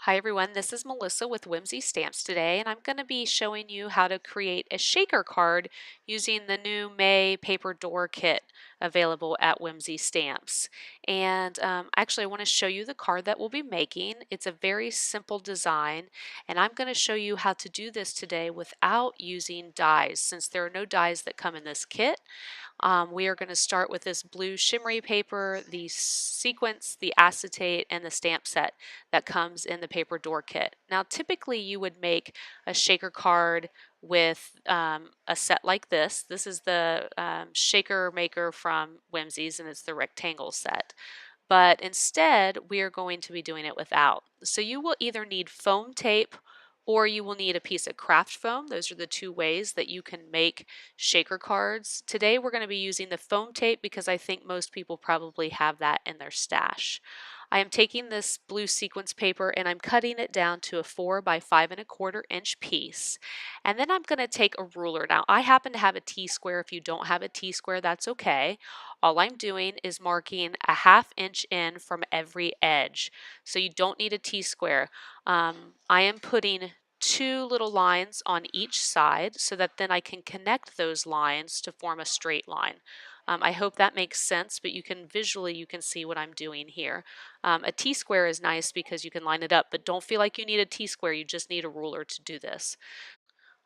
Hi everyone, this is Melissa with Whimsy Stamps today, and I'm going to be showing you how to create a shaker card using the new May paper door kit available at Whimsy Stamps. And actually, I want to show you the card that we'll be making. It's a very simple design, and I'm going to show you how to do this today without using dies, since there are no dies that come in this kit. We are going to start with this blue shimmery paper, the sequence, the acetate, and the stamp set that comes in the paper door kit. Now, typically you would make a shaker card with a set like this. This is the shaker maker from Whimsy's, and it's the rectangle set. But instead, we are going to be doing it without. So you will either need foam tape or you will need a piece of craft foam. Those are the two ways that you can make shaker cards. Today we're going to be using the foam tape because I think most people probably have that in their stash. I am taking this blue sequence paper and I'm cutting it down to a 4 by 5¼ inch piece. And then I'm going to take a ruler. Now I happen to have a T-square. If you don't have a T-square, that's okay. All I'm doing is marking a 1/2 inch in from every edge. So you don't need a T-square. I am putting 2 little lines on each side so that then I can connect those lines to form a straight line. I hope that makes sense, but you can see what I'm doing here. A T-square is nice because you can line it up, but don't feel like you need a T-square. You just need a ruler to do this.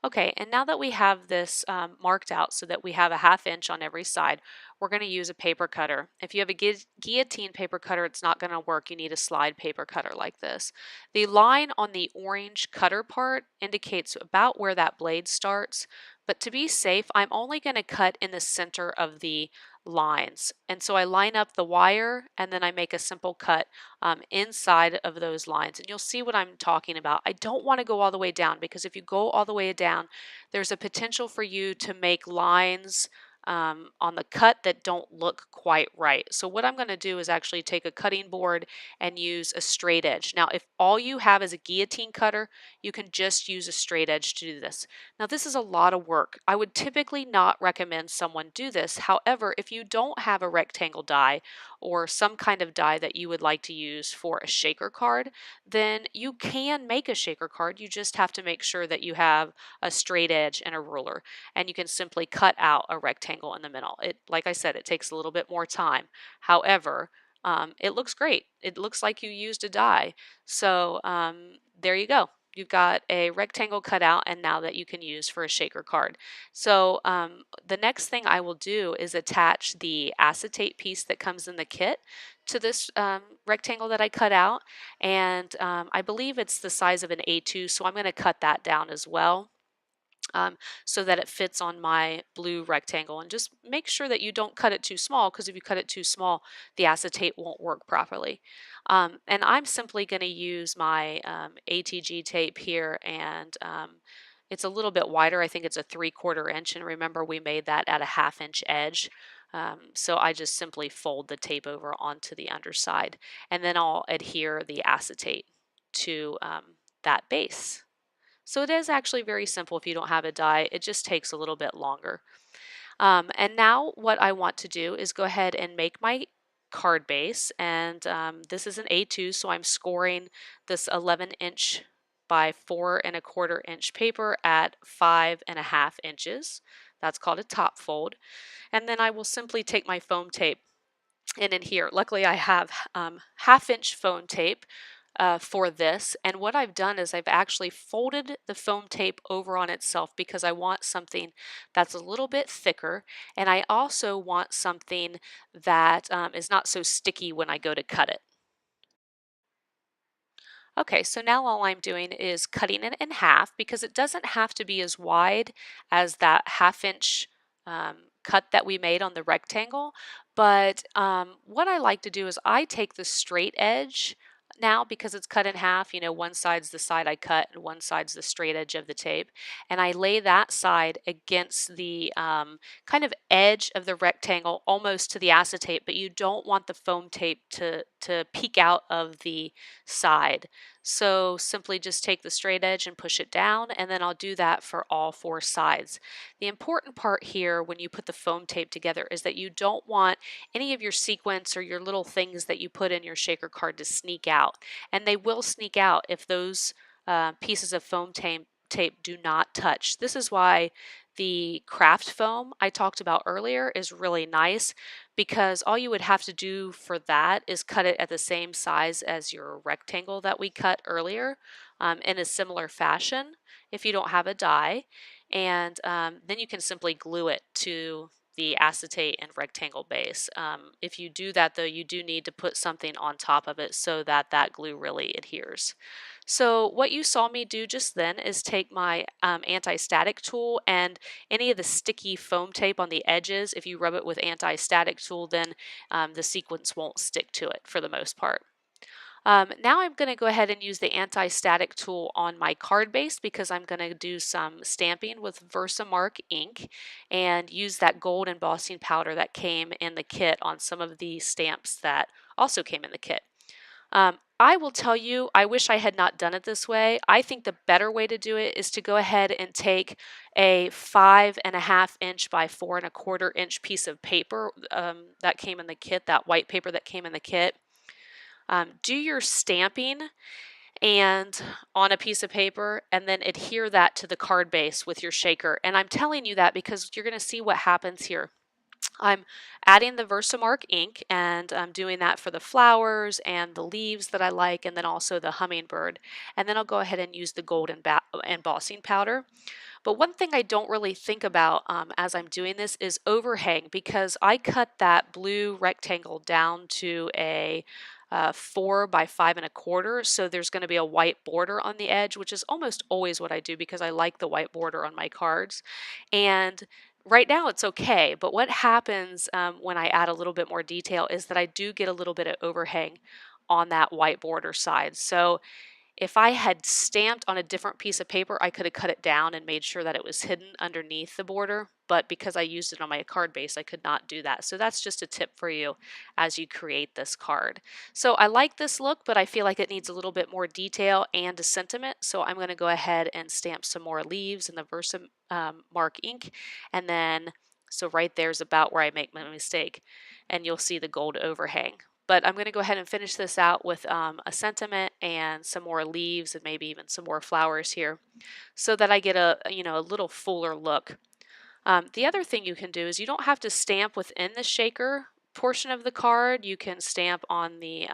Okay, and now that we have this marked out so that we have a 1/2 inch on every side, we're going to use a paper cutter. If you have a guillotine paper cutter, it's not going to work. You need a slide paper cutter like this. The line on the orange cutter part indicates about where that blade starts, but to be safe, I'm only going to cut in the center of the lines. And so I line up the wire and then I make a simple cut inside of those lines. And you'll see what I'm talking about. I don't want to go all the way down because if you go all the way down, there's a potential for you to make lines on the cut that don't look quite right. So what I'm going to do is actually take a cutting board and use a straight edge. Now, if all you have is a guillotine cutter, you can just use a straight edge to do this. Now, this is a lot of work. I would typically not recommend someone do this. However, if you don't have a rectangle die or some kind of die that you would like to use for a shaker card, then you can make a shaker card. You just have to make sure that you have a straight edge and a ruler, and you can simply cut out a rectangle in the middle. Like I said, it takes a little bit more time. However, it looks great. It looks like you used a die. So there you go. You've got a rectangle cut out and now that you can use for a shaker card. So the next thing I will do is attach the acetate piece that comes in the kit to this rectangle that I cut out. And I believe it's the size of an A2, so I'm going to cut that down as well. So that it fits on my blue rectangle, and just make sure that you don't cut it too small, because if you cut it too small, the acetate won't work properly. And I'm simply going to use my ATG tape here, and it's a little bit wider. I think it's a 3/4 inch, and remember we made that at a 1/2 inch edge. So I just simply fold the tape over onto the underside, and then I'll adhere the acetate to that base. So it is actually very simple if you don't have a die. It just takes a little bit longer. And now what I want to do is go ahead and make my card base. And this is an A2, so I'm scoring this 11" by 4¼ inch paper at 5½ inches. That's called a top fold. And then I will simply take my foam tape and in here. Luckily, I have 1/2 inch foam tape for this, and what I've done is I've actually folded the foam tape over on itself because I want something that's a little bit thicker, and I also want something that is not so sticky when I go to cut it. Okay, so now all I'm doing is cutting it in half because it doesn't have to be as wide as that 1/2 inch cut that we made on the rectangle. But what I like to do is I take the straight edge now because it's cut in half. You know, one side's the side I cut and one side's the straight edge of the tape. And I lay that side against the kind of edge of the rectangle almost to the acetate, but you don't want the foam tape to to peek out of the side. So simply just take the straight edge and push it down, and then I'll do that for all four sides. The important part here when you put the foam tape together is that you don't want any of your sequins or your little things that you put in your shaker card to sneak out. And they will sneak out if those pieces of foam tape do not touch. This is why the craft foam I talked about earlier is really nice, because all you would have to do for that is cut it at the same size as your rectangle that we cut earlier, in a similar fashion if you don't have a die. And then you can simply glue it to the acetate and rectangle base. If you do that though, you do need to put something on top of it so that that glue really adheres. So what you saw me do just then is take my anti-static tool, and any of the sticky foam tape on the edges, if you rub it with anti-static tool, then the sequins won't stick to it for the most part. Now I'm going to go ahead and use the anti-static tool on my card base, because I'm going to do some stamping with Versamark ink and use that gold embossing powder that came in the kit on some of the stamps that also came in the kit. I will tell you, I wish I had not done it this way. I think the better way to do it is to go ahead and take a 5.5 inch by 4.25 inch piece of paper that came in the kit, that white paper that came in the kit. Do your stamping and on a piece of paper, and then adhere that to the card base with your shaker. And I'm telling you that because you're going to see what happens here. I'm adding the Versamark ink, and I'm doing that for the flowers and the leaves that I like, and then also the hummingbird. And then I'll go ahead and use the gold embossing powder. But one thing I don't really think about as I'm doing this is overhang, because I cut that blue rectangle down to a 4 by 5.25, so there's going to be a white border on the edge, which is almost always what I do because I like the white border on my cards. And right now it's okay, but what happens when I add a little bit more detail is that I do get a little bit of overhang on that white border side. So if I had stamped on a different piece of paper, I could have cut it down and made sure that it was hidden underneath the border, but because I used it on my card base, I could not do that. So that's just a tip for you as you create this card. So I like this look, but I feel like it needs a little bit more detail and a sentiment, so I'm going to go ahead and stamp some more leaves in the Versamark ink, and then so right there's about where I make my mistake, and you'll see the gold overhang. But I'm going to go ahead and finish this out with a sentiment and some more leaves and maybe even some more flowers here, so that I get a little fuller look. The other thing you can do is you don't have to stamp within the shaker portion of the card. You can stamp on the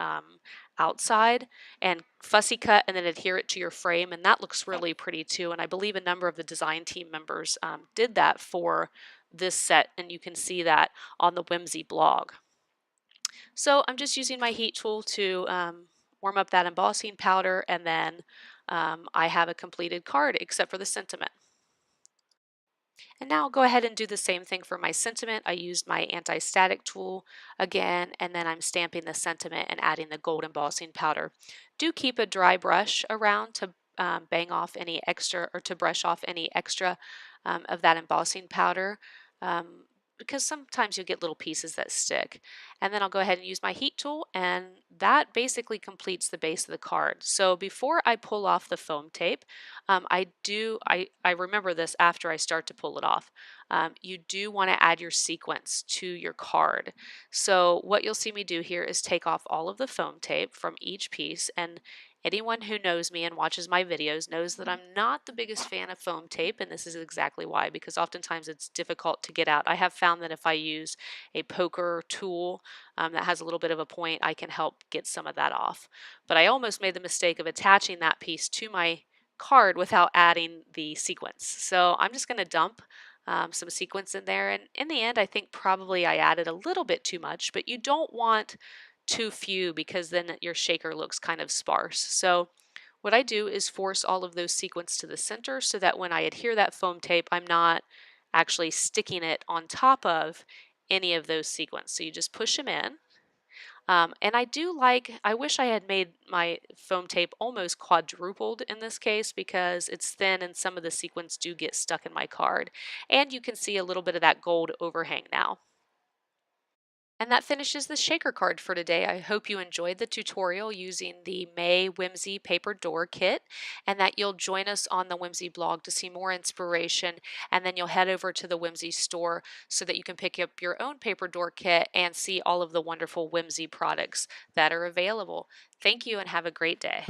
outside and fussy cut and then adhere it to your frame, and that looks really pretty too. And I believe a number of the design team members did that for this set, and you can see that on the Whimsy blog. So I'm just using my heat tool to warm up that embossing powder, and then I have a completed card except for the sentiment. And now I'll go ahead and do the same thing for my sentiment. I used my anti-static tool again, and then I'm stamping the sentiment and adding the gold embossing powder. Do keep a dry brush around to bang off any extra, or to brush off any extra of that embossing powder. Because sometimes you'll get little pieces that stick. And then I'll go ahead and use my heat tool, and that basically completes the base of the card. So before I pull off the foam tape, I remember this after I start to pull it off. You do want to add your sequence to your card. So what you'll see me do here is take off all of the foam tape from each piece, and anyone who knows me and watches my videos knows that I'm not the biggest fan of foam tape, and this is exactly why, because oftentimes it's difficult to get out. I have found that if I use a poker tool that has a little bit of a point, I can help get some of that off. But I almost made the mistake of attaching that piece to my card without adding the sequence. So I'm just going to dump some sequence in there, and in the end I think probably I added a little bit too much, but you don't want too few because then your shaker looks kind of sparse. So what I do is force all of those sequins to the center so that when I adhere that foam tape, I'm not actually sticking it on top of any of those sequins. So you just push them in. And I wish I had made my foam tape almost quadrupled in this case, because it's thin and some of the sequins do get stuck in my card. And you can see a little bit of that gold overhang now. And that finishes the shaker card for today. I hope you enjoyed the tutorial using the May Whimsy paper door kit, and that you'll join us on the Whimsy blog to see more inspiration, and then you'll head over to the Whimsy store so that you can pick up your own paper door kit and see all of the wonderful Whimsy products that are available. Thank you and have a great day.